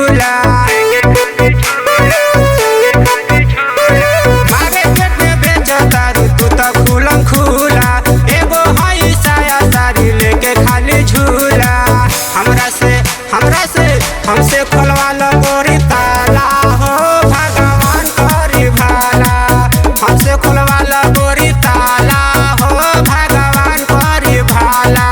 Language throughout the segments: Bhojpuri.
झूला। मार्केट में बेचतारू तू तो खुलम खुला, एगो हई साया साड़ी लेके खाली झूला। हमसे खोलवा लो गोरी ताला हो भगवान करी भाला। हमसे खोलवा लो गोरी ताला हो भगवान करी भाला।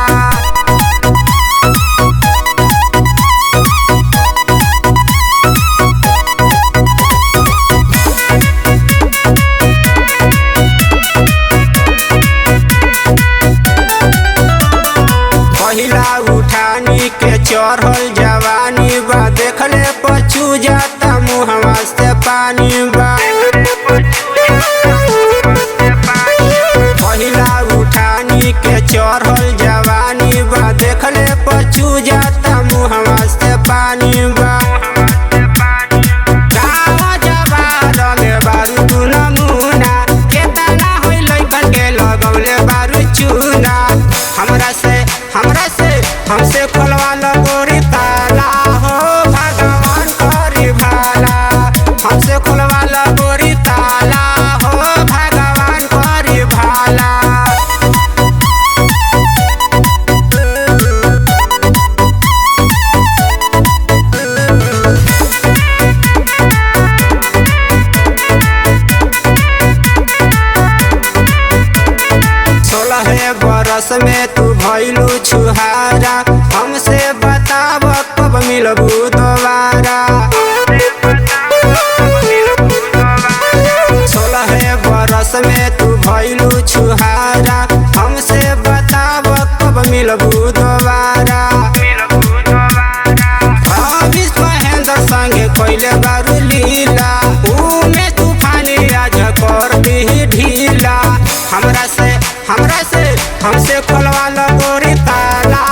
पहिला उठानी के चढ़ल जवानी बा, देखले पछू जाता मुहवा से पानी बा। पहिला उठानी के चढ़ल जवानी बा, देखले पछू जाता मुहवा से पानी बा। गावा जवार में बारू तू नमूना, केतना होई लइकन के लगौले बारू चूना। हमसे खोलवा लो गोरी ताला हो भगवान करी भाला। हमसे खोलवा लो गोरी ताला हो भगवान करी भाला। सोलह बरस में तू भइलू छुहारा, हमसे बताब कब मिलबू दोबारा। 16 बरस में तू भइलू छुहारा, हमसे बताब कब मिलबू दोबारा। महेंद्र संगे कोइले बारू लीला, उमे तूफानी आज कर दी ढीला। हमसे खोलवा लो गोरी ताला।